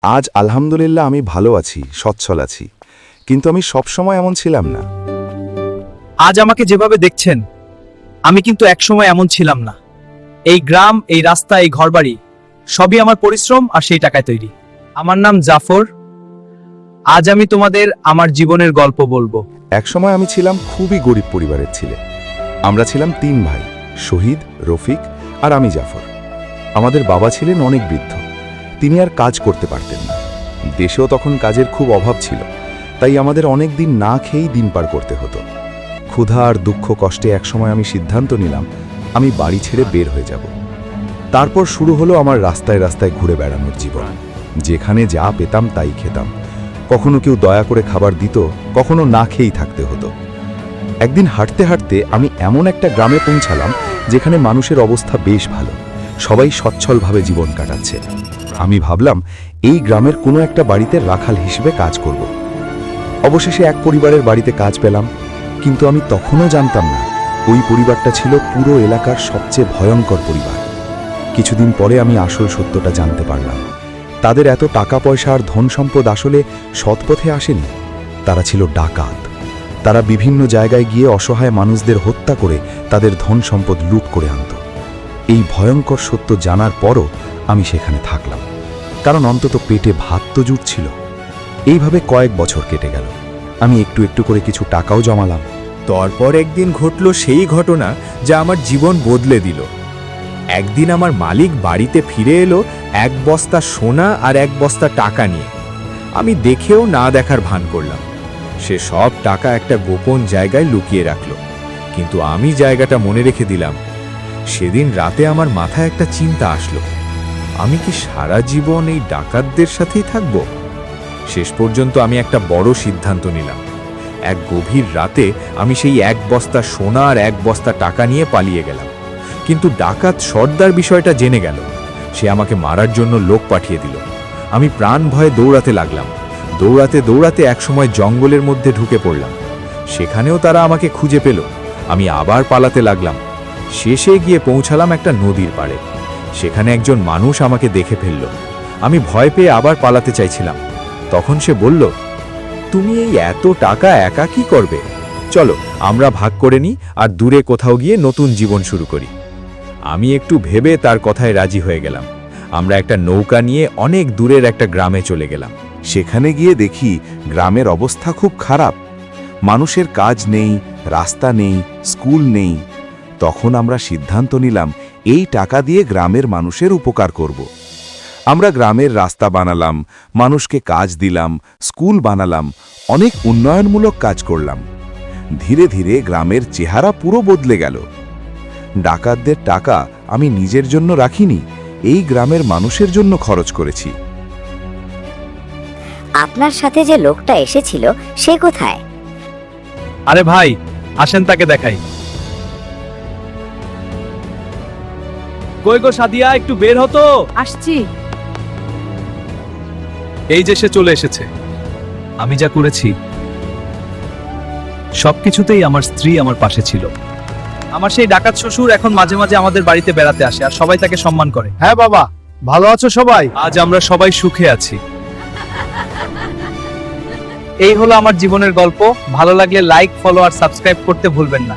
আজ আলহামদুলিল্লাহ আমি ভালো আছি, সচ্ছল আছি, কিন্তু আমি সবসময় এমন ছিলাম না। আজ আমাকে যেভাবে দেখছেন, আমি কিন্তু একসময় এমন ছিলাম না। এই গ্রাম, এই রাস্তা, এই ঘরবাড়ি সবই আমার পরিশ্রম আর সেই টাকায় তৈরি। আমার নাম জাফর। আজ আমি তোমাদের আমার জীবনের গল্প বলবো। একসময় আমি ছিলাম খুবই গরিব পরিবারের ছেলে। আমরা ছিলাম 3 ভাই, শহীদ, রফিক আর আমি জাফর। আমাদের বাবা ছিলেন অনেক বৃদ্ধ, তিনি আর কাজ করতে পারতেন না। দেশেও তখন কাজের খুব অভাব ছিল, তাই আমাদের অনেক দিন না খেয়েই দিন পার করতে হতো। ক্ষুধা আর দুঃখ কষ্টে একসময় আমি সিদ্ধান্ত নিলাম আমি বাড়ি ছেড়ে বের হয়ে যাব। তারপর শুরু হলো আমার রাস্তায় রাস্তায় ঘুরে বেড়ানোর জীবন। যেখানে যা পেতাম তাই খেতাম। কখনো কেউ দয়া করে খাবার দিত, কখনো না খেয়েই থাকতে হতো। একদিন হাঁটতে হাঁটতে আমি এমন একটা গ্রামে পৌঁছালাম যেখানে মানুষের অবস্থা বেশ ভালো, সবাই সচ্ছলভাবে জীবন কাটাচ্ছে। আমি ভাবলাম এই গ্রামের কোনো একটা বাড়িতে রাখাল হিসেবে কাজ করব। অবশেষে এক পরিবারের বাড়িতে কাজ পেলাম, কিন্তু আমি তখনও জানতাম না ওই পরিবারটা ছিল পুরো এলাকার সবচেয়ে ভয়ঙ্কর পরিবার। কিছুদিন পরে আমি আসল সত্যটা জানতে পারলাম। তাদের এত টাকা পয়সা আর ধন সম্পদ আসলে সৎপথে আসেনি, তারা ছিল ডাকাত। তারা বিভিন্ন জায়গায় গিয়ে অসহায় মানুষদের হত্যা করে তাদের ধন সম্পদ লুট করে আনত। এই ভয়ঙ্কর সত্য জানার পরও আমি সেখানে থাকলাম, কারণ অন্তত পেটে ভাত তো জুটছিল। এইভাবে কয়েক বছর কেটে গেল। আমি একটু একটু করে কিছু টাকাও জমালাম। তারপর একদিন ঘটল সেই ঘটনা যা আমার জীবন বদলে দিল। একদিন আমার মালিক বাড়িতে ফিরে এলো 1 বস্তা সোনা আর 1 বস্তা টাকা নিয়ে। আমি দেখেও না দেখার ভান করলাম। সে সব টাকা একটা গোপন জায়গায় লুকিয়ে রাখল, কিন্তু আমি জায়গাটা মনে রেখে দিলাম। সেদিন রাতে আমার মাথায় একটা চিন্তা আসলো, আমি কি সারা জীবন এই ডাকাতদের সাথেই থাকব? শেষ পর্যন্ত আমি একটা বড় সিদ্ধান্ত নিলাম। এক গভীর রাতে আমি সেই 1 বস্তা সোনা আর 1 বস্তা টাকা নিয়ে পালিয়ে গেলাম। কিন্তু ডাকাত সর্দার বিষয়টা জেনে গেল। সে আমাকে মারার জন্য লোক পাঠিয়ে দিল। আমি প্রাণ ভয়ে দৌড়াতে লাগলাম। দৌড়াতে দৌড়াতে একসময় জঙ্গলের মধ্যে ঢুকে পড়লাম। সেখানেও তারা আমাকে খুঁজে পেল। আমি আবার পালাতে লাগলাম। শেষে গিয়ে পৌঁছালাম একটা নদীর পাড়ে। সেখানে একজন মানুষ আমাকে দেখে ফেলল। আমি ভয় পেয়ে আবার পালাতে চাইছিলাম। তখন সে বলল, তুমি এই এত টাকা একা কি করবে? চলো আমরা ভাগ করে নিই আর দূরে কোথাও গিয়ে নতুন জীবন শুরু করি। আমি একটু ভেবে তার কথায় রাজি হয়ে গেলাম। আমরা একটা নৌকা নিয়ে অনেক দূরের একটা গ্রামে চলে গেলাম। সেখানে গিয়ে দেখি গ্রামের অবস্থা খুব খারাপ। মানুষের কাজ নেই, রাস্তা নেই, স্কুল নেই। তখন আমরা সিদ্ধান্ত নিলাম এই টাকা দিয়ে গ্রামের মানুষের উপকার করব। আমরা গ্রামের রাস্তা বানালাম, মানুষকে কাজ দিলাম, স্কুল বানালাম, অনেক উন্নয়নমূলক কাজ করলাম। ধীরে ধীরে গ্রামের চেহারা পুরো বদলে গেল। ডাকাতদের টাকা আমি নিজের জন্য রাখিনি, এই গ্রামের মানুষের জন্য খরচ করেছি। আপনার সাথে যে লোকটা এসেছিল সে কোথায়? আরে ভাই, আসেন তাকে দেখাই। কই গো সাদিয়া, একটু বের হতো। আসছি। এই যে সে চলে এসেছে। আমি যা করেছি সবকিছুতেই আমার স্ত্রী আমার পাশে ছিল। আমার সেই ডাকাত শ্বশুর এখন মাঝে মাঝে আমাদের বাড়িতে বেড়াতে আসে আর সবাই তাকে সম্মান করে। হ্যাঁ বাবা, ভালো আছো সবাই? আজ আমরা সবাই সুখে আছি। এই হলো আমার জীবনের গল্প। ভালো লাগলে লাইক, ফলো আর সাবস্ক্রাইব করতে ভুলবেন না।